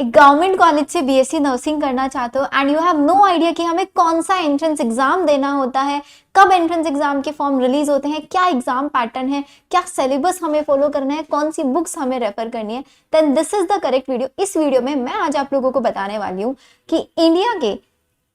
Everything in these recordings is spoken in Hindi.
गवर्नमेंट कॉलेज से बीएससी नर्सिंग करना चाहते हो and you have no idea कि हमें कौन सा एंट्रेंस एग्जाम देना होता है, कब एंट्रेंस एग्जाम के फॉर्म रिलीज होते हैं, क्या एग्जाम पैटर्न है, क्या सिलेबस हमें फॉलो करना है, कौन सी बुक्स हमें रेफर करनी है, then this is the correct video. इस वीडियो में मैं आज आप लोगों को बताने वाली हूँ कि इंडिया के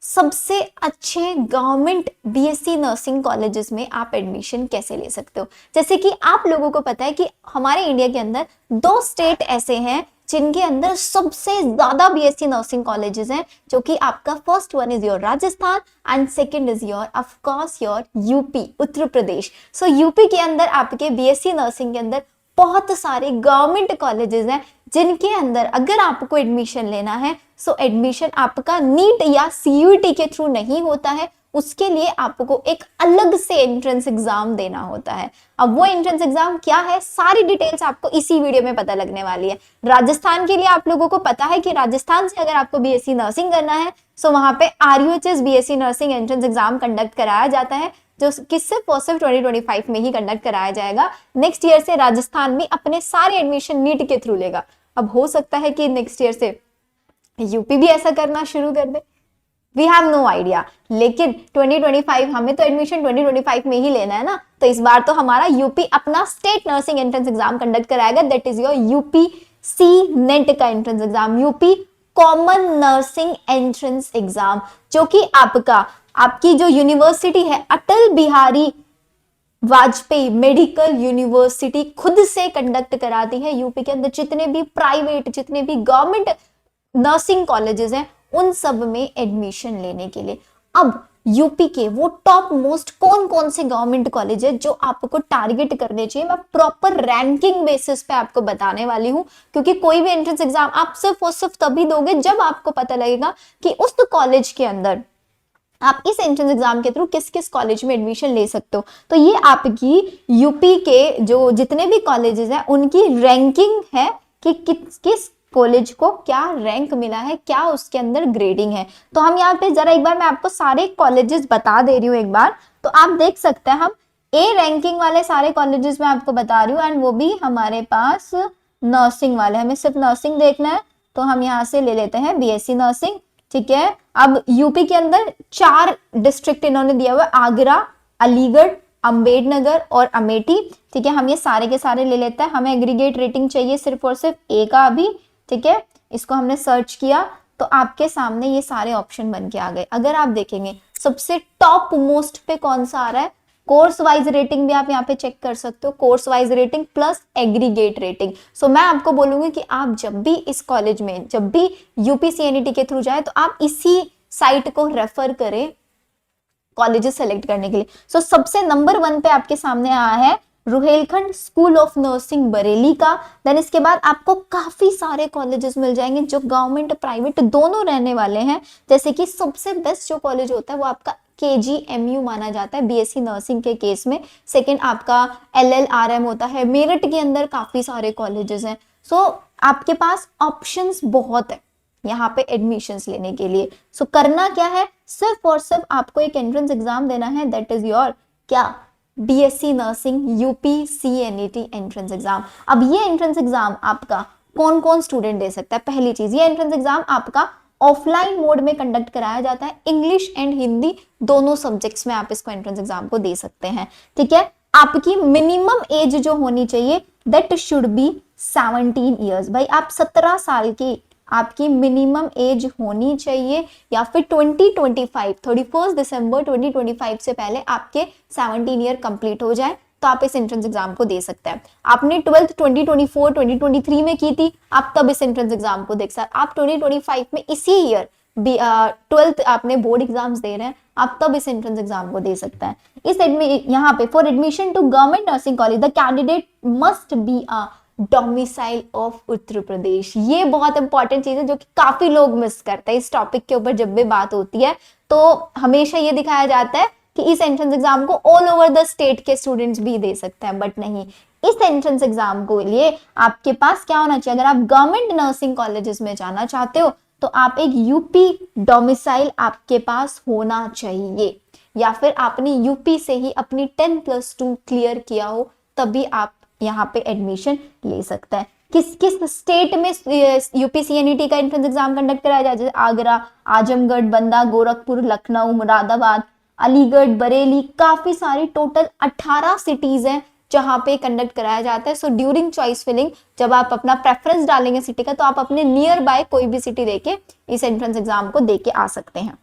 सबसे अच्छे गवर्नमेंट बीएससी नर्सिंग कॉलेजेस में आप एडमिशन कैसे ले सकते हो। जैसे कि आप लोगों को पता है कि हमारे इंडिया के अंदर 2 स्टेट ऐसे हैं जिनके अंदर सबसे ज्यादा बीएससी नर्सिंग कॉलेजेस हैं, जो कि आपका first one is your Rajasthan and second is your of course your UP, Uttar Pradesh. So UP के अंदर आपके बीएससी नर्सिंग के अंदर बहुत सारे गवर्नमेंट कॉलेजेस हैं जिनके अंदर अगर आपको एडमिशन लेना है सो एडमिशन आपका नीट या सीयूईटी के थ्रू नहीं होता है, उसके लिए आपको एक अलग से एंट्रेंस एग्जाम देना होता है। अब वो एंट्रेंस एग्जाम क्या है, सारी डिटेल्स आपको इसी वीडियो में पता लगने वाली है। राजस्थान के लिए आप लोगों को पता है कि राजस्थान से अगर आपको बीएससी नर्सिंग करना है सो वहां पे RUHS BSc nursing entrance exam conduct कराया जाता है, जो कि सिर्फ 2025 में ही कंडक्ट कराया जाएगा। नेक्स्ट ईयर से राजस्थान भी अपने सारे एडमिशन नीट के थ्रू लेगा। अब हो सकता है कि नेक्स्ट ईयर से यूपी भी ऐसा करना शुरू कर दे, वी हैव नो आइडिया। लेकिन 2025 हमें तो एडमिशन 2025 में ही लेना है ना, तो इस बार तो हमारा यूपी अपना state nursing entrance exam conduct कराएगा, that is your UP C NET का entrance exam, UP common nursing entrance exam, जो कि आपकी जो यूनिवर्सिटी है अटल बिहारी वाजपेयी मेडिकल यूनिवर्सिटी खुद से कंडक्ट कराती है। यूपी के अंदर जितने भी प्राइवेट, जितने भी गवर्नमेंट नर्सिंग कॉलेजेस हैं उन सब में एडमिशन लेने के लिए अब यूपी के वो टॉप मोस्ट कौन कौन से गवर्नमेंट कॉलेज है जो आपको टारगेट करने चाहिए, मैं प्रॉपर रैंकिंग बेसिस पे आपको बताने वाली हूं। क्योंकि कोई भी एंट्रेंस एग्जाम आप सिर्फ और सिर्फ तभी दोगे जब आपको पता लगेगा कि उस कॉलेज के अंदर आप इस एंट्रेंस एग्जाम के थ्रू किस किस कॉलेज में एडमिशन ले सकते हो। तो ये आपकी यूपी के जो जितने भी कॉलेजेस हैं उनकी रैंकिंग है कि किस किस कॉलेज को क्या रैंक मिला है, क्या उसके अंदर ग्रेडिंग है। तो हम यहाँ पे जरा एक बार मैं आपको सारे कॉलेजेस बता दे रही हूँ एक बार, तो आप देख सकते हैं हम ए रैंकिंग वाले सारे कॉलेजेस मैं आपको बता रही हूँ एंड वो भी हमारे पास नर्सिंग वाले, हमें सिर्फ नर्सिंग देखना है तो हम यहाँ से ले लेते हैं बीएससी नर्सिंग। ठीक है, अब यूपी के अंदर 4 डिस्ट्रिक्ट इन्होंने दिया हुआ है, आगरा, अलीगढ़, अम्बेडनगर और अमेठी। ठीक है, हम ये सारे के सारे ले लेते हैं। हमें एग्रीगेट रेटिंग चाहिए सिर्फ और सिर्फ ए का अभी। ठीक है, इसको हमने सर्च किया तो आपके सामने ये सारे ऑप्शन बन के आ गए। अगर आप देखेंगे सबसे टॉप मोस्ट पे कौन सा आ रहा है, कोर्स वाइज रेटिंग भी आप यहाँ पे चेक कर सकते हो, course wise rating plus aggregate rating. So मैं आपको बोलूंगी कि आप जब भी इस कॉलेज में, जब भी यूपीसीएनईटी के थ्रू जाए तो आप इसी साइट को रेफर करें कॉलेजेस सेलेक्ट करने के लिए। सो सबसे नंबर 1 पे आपके सामने आया है Rohilkhand school of nursing Bareilly का। देन इसके बाद आपको काफी सारे कॉलेजेस मिल जाएंगे जो गवर्नमेंट प्राइवेट दोनों रहने वाले हैं। जैसे कि सबसे बेस्ट जो कॉलेज होता है वो आपका केजीएमयू माना जाता है बीएससी नर्सिंग के केस में। सेकंड आपका एलएलआरएम होता है। मेरठ के अंदर काफी सारे कॉलेजेस हैं। सो आपके पास ऑप्शंस बहुत है यहाँ पे एडमिशंस लेने के लिए। सो करना क्या है, सिर्फ और सिर्फ आपको एक एंट्रेंस एग्जाम देना है, दैट इज योर क्या, बीएससी नर्सिंग यूपीसीएनईटी एंट्रेंस एग्जाम। अब ये एंट्रेंस एग्जाम आपका कौन कौन स्टूडेंट दे सकता है। पहली चीज, ये एंट्रेंस एग्जाम आपका ऑफलाइन मोड में कंडक्ट कराया जाता है, इंग्लिश एंड हिंदी दोनों सब्जेक्ट्स में आप इसको एंट्रेंस एग्जाम को दे सकते हैं। ठीक है, आपकी मिनिमम एज जो होनी चाहिए दैट शुड बी 17 ईयर्स। भाई आप 17 साल की आपकी मिनिमम एज होनी चाहिए, या फिर 31 दिसंबर 2025 से पहले आपके 17 ईयर कंप्लीट हो जाए तो आप इस एंट्रेंस एग्जाम को दे सकते हैं। आपने 12th 2024 2023 में की थी, आप तब इस एंट्रेंस एग्जाम को देख सकते हैं। आप 2025 में इसी ईयर 12th आपने बोर्ड एग्जाम्स दे रहे हैं, आप तब इस एंट्रेंस एग्जाम को दे सकते हैं। इस यहाँ पे for admission to government nursing college the candidate must be a domicile of Uttar Pradesh. ये बहुत इंपॉर्टेंट चीज है जो कि काफी लोग मिस करते हैं। इस टॉपिक के ऊपर जब भी बात होती है तो हमेशा ये दिखाया जाता है कि इस एंट्रेंस एग्जाम को ऑल ओवर द स्टेट के स्टूडेंट्स भी दे सकते हैं, बट नहीं। इस एंट्रेंस एग्जाम को लिए आपके पास क्या होना चाहिए, अगर आप गवर्नमेंट नर्सिंग कॉलेजेस में जाना चाहते हो तो आप एक यूपी डोमिसाइल आपके पास होना चाहिए, या फिर आपने यूपी से ही अपनी 10+2 क्लियर किया हो, तभी आप यहाँ पे एडमिशन ले सकते हैं। किस किस स्टेट में यूपीसीएनईटी का एंट्रेंस एग्जाम कंडक्ट कराया जाए, जैसे आगरा, आजमगढ़, बंदा, गोरखपुर, लखनऊ, मुरादाबाद, अलीगढ़, बरेली, काफी सारी, टोटल 18 सिटीज हैं जहां पे कंडक्ट कराया जाता है। सो ड्यूरिंग चॉइस फिलिंग जब आप अपना प्रेफरेंस डालेंगे सिटी का, तो आप अपने नियर बाय कोई भी सिटी देके इस एंट्रेंस एग्जाम को देके आ सकते हैं।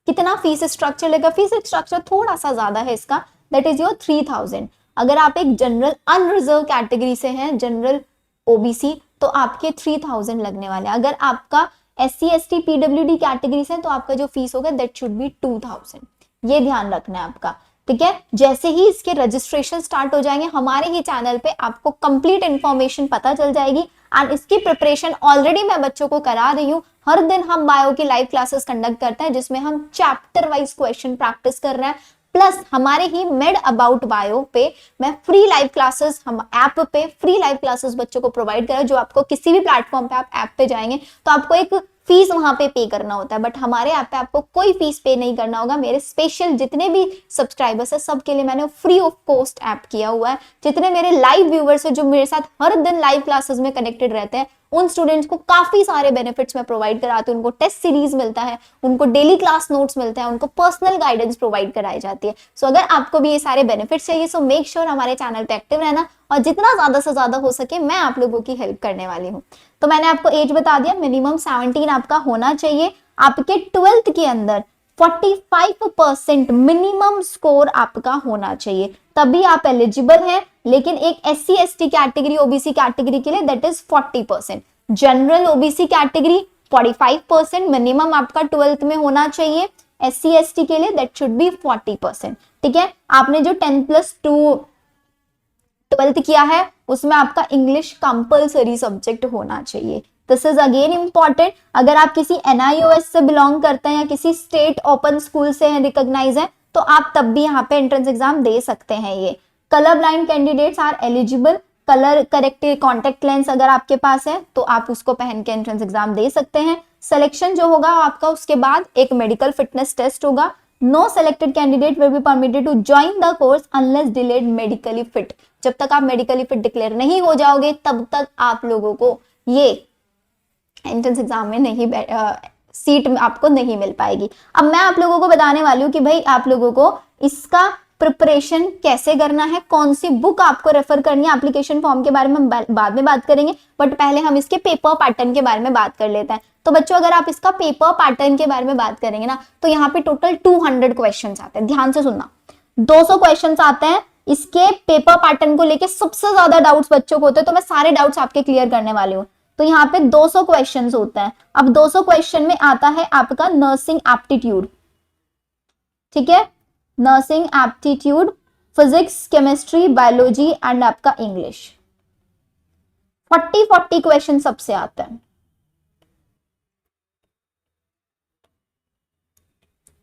कितना फीस स्ट्रक्चर लेगा? फीस स्ट्रक्चर थोड़ा सा ज्यादा है इसका, दैट इज योर 3000। अगर आप एक जनरल अनरिजर्व कैटेगरी से हैं, जनरल ओबीसी, तो आपके 3000 लगने वाले हैं। अगर आपका SC ST PWD कैटेगरी से, तो आपका जो फीस होगा दैट शुड बी 2000। ये ध्यान रखना है आपका, ठीक है। जैसे ही इसके रजिस्ट्रेशन स्टार्ट हो जाएंगे, हमारे ही चैनल पे आपको कंप्लीट इंफॉर्मेशन पता चल जाएगी। एंड इसकी प्रिपरेशन ऑलरेडी मैं बच्चों को करा रही हूँ। हर दिन हम बायो की लाइव क्लासेस कंडक्ट करते हैं, जिसमें हम चैप्टर वाइज क्वेश्चन प्रैक्टिस कर रहे हैं। प्लस हमारे ही मेड अबाउट बायो पे मैं फ्री लाइव क्लासेस, हम ऐप पे फ्री लाइव क्लासेस बच्चों को प्रोवाइड कर रहे हैं, जो आपको किसी भी प्लेटफॉर्म पे आप ऐप पे जाएंगे तो आपको एक फीस वहां पे करना होता है, बट हमारे ऐप पे आपको कोई फीस पे नहीं करना होगा। मेरे स्पेशल जितने भी सब्सक्राइबर्स है सबके लिए मैंने फ्री ऑफ कॉस्ट ऐप किया हुआ है। जितने मेरे लाइव व्यूवर्स है जो मेरे साथ हर दिन लाइव क्लासेस में कनेक्टेड रहते हैं, उन स्टूडेंट्स को काफी सारे बेनिफिट्स मैं प्रोवाइड कराती हूँ। उनको टेस्ट सीरीज मिलता है, उनको डेली क्लास नोट्स मिलते हैं, उनको पर्सनल गाइडेंस प्रोवाइड कराई जाती है। सो अगर आपको भी ये सारे बेनिफिट्स चाहिए, सो मेक श्योर हमारे चैनल पे एक्टिव रहना, और जितना ज्यादा से ज्यादा हो सके मैं आप लोगों की हेल्प करने वाली हूँ। तो मैंने आपको एज बता दिया, मिनिमम 17 आपका होना चाहिए। आपके 12th के अंदर 45% मिनिमम स्कोर आपका होना चाहिए, तभी आप एलिजिबल हैं। लेकिन एक SC ST category, OBC category के लिए that is 40%, general OBC category 45% minimum आपका 12th में होना चाहिए। SC ST के लिए दैट शुड बी 40%, ठीक है। आपने जो 10+2 12th किया है उसमें आपका इंग्लिश कंपलसरी सब्जेक्ट होना चाहिए। This is again important. अगर आप किसी NIOS से बिलोंग करते हैं या किसी स्टेट ओपन स्कूल से रिकॉग्नाइज है, तो आप तब भी यहाँ पे एंट्रेंस एग्जाम दे सकते हैं। ये colour blind candidates are eligible. Colour corrected contact lens अगर आपके पास है तो आप उसको पहन के एंट्रेंस एग्जाम दे सकते हैं। सिलेक्शन जो होगा आपका, उसके बाद एक मेडिकल फिटनेस टेस्ट होगा। No selected candidate will be permitted to join the course unless declared medically fit. जब तक आप मेडिकली फिट डिक्लेयर नहीं हो जाओगे, तब तक आप लोगों को ये एंट्रेंस एग्जाम में नहीं सीट आपको नहीं मिल पाएगी। अब मैं आप लोगों को बताने वाली हूँ कि भाई आप लोगों को इसका प्रिपरेशन कैसे करना है, कौन सी बुक आपको रेफर करनी है। एप्लीकेशन फॉर्म के बारे में बाद में बात करेंगे, बट पहले हम इसके पेपर पैटर्न के बारे में बात कर लेते हैं। तो बच्चों, अगर आप इसका पेपर पैटर्न के बारे में बात करेंगे ना, तो यहाँ पे टोटल 200 क्वेश्चन आते हैं। ध्यान से सुनना, 200 क्वेश्चन आते हैं। इसके पेपर पैटर्न को लेके सबसे ज्यादा डाउट्स बच्चों को होते हैं, तो मैं सारे डाउट्स आपके क्लियर करने वाली हूँ। तो यहाँ पे 200 क्वेश्चंस होते हैं। अब 200 क्वेश्चन में आता है आपका नर्सिंग एप्टीट्यूड, ठीक है, nursing aptitude, physics, chemistry, biology and आपका इंग्लिश। 40 क्वेश्चन सबसे आते हैं।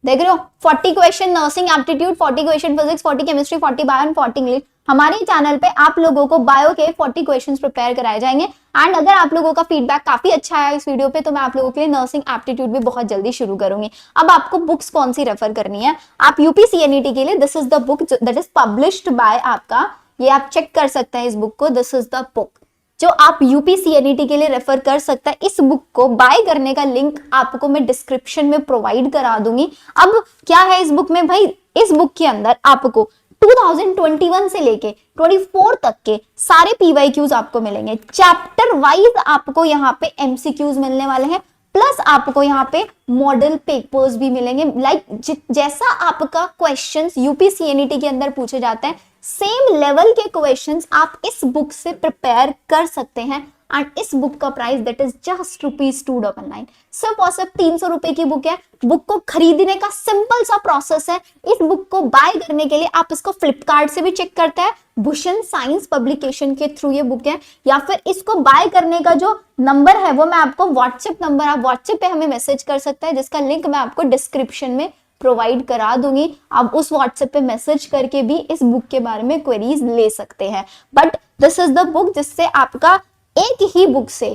देख रहे हो, 40 question nursing aptitude, 40 question physics, 40 chemistry, 40 bio and 40 English. हमारे चैनल पे आप लोगों को बायो के 40 क्वेश्चंस प्रिपेयर कराए जाएंगे। एंड अगर आप लोगों का फीडबैक काफी अच्छा आया इस वीडियो पे, तो मैं आप लोगों के लिए नर्सिंग एप्टीट्यूड भी बहुत जल्दी शुरू करूंगी। अब आपको बुक्स कौन सी रेफर करनी है, आप UPCNET के लिए this is the book that is published by आपका, ये आप चेक कर सकते हैं इस बुक को। दिस इज द बुक जो आप UPCNET के लिए रेफर कर सकता है। इस बुक को बाय करने का लिंक आपको मैं डिस्क्रिप्शन में प्रोवाइड करा दूंगी। अब क्या है इस बुक में भाई, इस बुक के अंदर आपको 2021 से लेके 24 तक के सारे PYQs आपको मिलेंगे। चैप्टर वाइज आपको यहाँ पे MCQs मिलने वाले हैं, प्लस आपको यहाँ पे मॉडल पेपर्स भी मिलेंगे। लाइक जैसा आपका क्वेश्चंस UPCNET के अंदर पूछे जाते हैं, सेम लेवल के क्वेश्चंस आप इस बुक से प्रिपेयर कर सकते हैं। एंड इस बुक का प्राइस दैट इज जस्ट ₹299। सिर्फ और सिर्फ 300 रुपए की बुक है। बुक को खरीदने का सिंपल सा प्रोसेस है। इस बुक को बाय करने के लिए आप इसको फ्लिपकार्ट से भी चेक करते हैं, भूषण साइंस पब्लिकेशन के थ्रू ये बुक है, या फिर इसको बाय करने का जो नंबर है वो मैं आपको व्हाट्सएप नंबर, आप व्हाट्सएप पे हमें मैसेज कर सकते हैं, जिसका लिंक मैं आपको डिस्क्रिप्शन में प्रोवाइड करा दूंगी। आप उस व्हाट्सएप पे मैसेज करके भी इस बुक के बारे में क्वेरीज ले सकते हैं। But this is the book जिससे आपका एक ही बुक से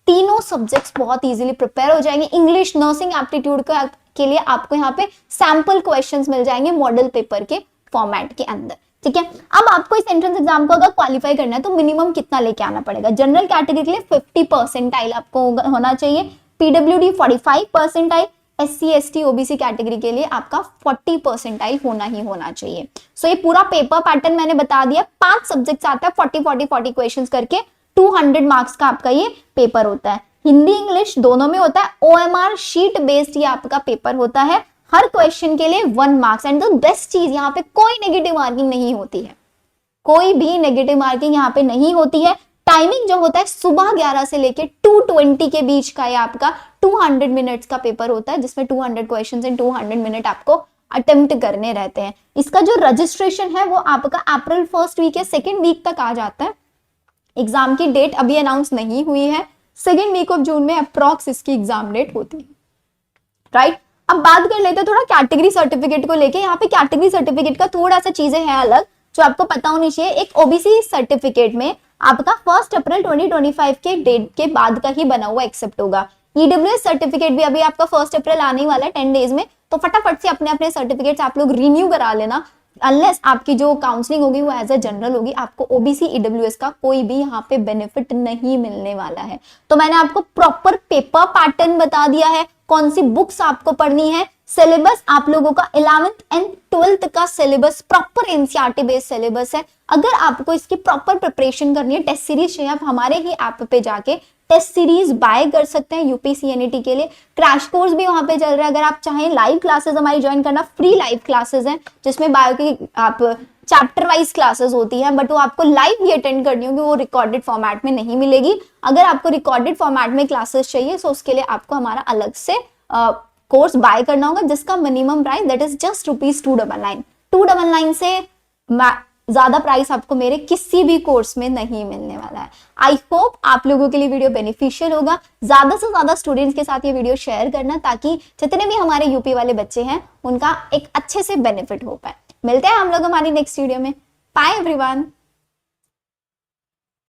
तीनों सब्जेक्ट्स बहुत इजीली प्रिपेयर हो जाएंगे। इंग्लिश, नर्सिंग एप्टीट्यूड के लिए आपको यहाँ पे सैंपल क्वेश्चंस मिल जाएंगे मॉडल पेपर के फॉर्मेट के अंदर। ठीक है। अब आपको इस एंट्रेंस एग्जाम को अगर क्वालिफाई करना है तो मिनिमम कितना लेके आना पड़ेगा? जनरल कैटेगरी के लिए 50 परसेंटाइल आपको होना चाहिए, PWD 45 percentile, SC ST OBC category के लिए आपका 40 परसेंटाइल होना ही होना चाहिए। सो ये पूरा पेपर पैटर्न मैंने बता दिया। 5 सब्जेक्ट्स आता है, 40 क्वेश्चंस करके 200 मार्क्स का आपका ये पेपर होता है। हिंदी इंग्लिश दोनों में होता है। OMR शीट बेस्ड ये आपका पेपर होता है। हर क्वेश्चन के लिए 1 मार्क्स। एंड द बेस्ट चीज, यहाँ पे कोई नेगेटिव मार्किंग नहीं होती है, कोई भी नेगेटिव मार्किंग यहाँ पे नहीं होती है। टाइमिंग जो होता है सुबह 11 से लेके 2:20 के बीच का ये आपका 200 मिनट्स का पेपर होता है, जिसमें 200 क्वेश्चंस इन 200 मिनट आपको अटेम्प्ट करने रहते हैं। इसका जो रजिस्ट्रेशन है वो आपका अप्रैल 1st वीक या 2nd वीक तक आ जाता है। एग्जाम की डेट अभी अनाउंस नहीं हुई है, 2nd वीक ऑफ जून में अप्रॉक्स इसकी एग्जाम डेट होती है, राइट। अब बात कर लेते हैं थोड़ा कैटेगरी सर्टिफिकेट को लेके। यहाँ पे कैटेगरी सर्टिफिकेट का थोड़ा सा चीजें हैं अलग जो आपको पता होनी चाहिए। एक ओबीसी सर्टिफिकेट में आपका 1 अप्रैल 2025 के डेट के बाद का ही बना हुआ एक्सेप्ट होगा। ईडब्ल्यूएस सर्टिफिकेट भी अभी आपका 1 अप्रैल आने वाला है 10 डेज में, तो फटाफट से अपने अपने सर्टिफिकेट्स आप लोग रिन्यू करा लेना। अनलेस आपकी जो काउंसलिंग होगी वो एज अ जनरल होगी, आपको ओबीसी ईडब्ल्यूएस का कोई भी यहाँ पे बेनिफिट नहीं मिलने वाला है। तो मैंने आपको प्रॉपर पेपर पैटर्न बता दिया है, कौन सी बुक्स आपको पढ़नी है। सिलेबस आप लोगों का 11th एंड 12th का syllabus proper NCERT based syllabus है। अगर आपको इसकी प्रॉपर प्रिपरेशन करनी है, टेस्ट सीरीज चाहिए, आप हमारे ही ऐप पे जाके टेस्ट सीरीज बाय कर सकते हैं यूपीसीएनईटी के लिए। क्रैश कोर्स भी वहां पे चल रहा है, अगर आप चाहें लाइव क्लासेस हमारी ज्वाइन करना, फ्री लाइव क्लासेस हैं जिसमें बायो की आप चैप्टर वाइज क्लासेस होती है, बट वो आपको लाइव ही अटेंड करनी होगी, वो रिकॉर्डेड फॉर्मेट में नहीं मिलेगी। अगर आपको रिकॉर्डेड फॉर्मेट में क्लासेस चाहिए तो उसके लिए आपको हमारा अलग से कोर्स बाय करना होगा, जिसका minimum price that is just ₹299। 299 से ज्यादा प्राइस आपको मेरे किसी भी कोर्स में नहीं मिलने वाला है। आई होप आप लोगों के लिए वीडियो बेनिफिशियल होगा। ज्यादा से ज्यादा स्टूडेंट्स के साथ ये वीडियो शेयर करना, ताकि जितने भी हमारे यूपी वाले बच्चे हैं उनका एक अच्छे से बेनिफिट हो पाए। मिलते हैं हम लोग हमारी नेक्स्ट वीडियो में। Bye everyone.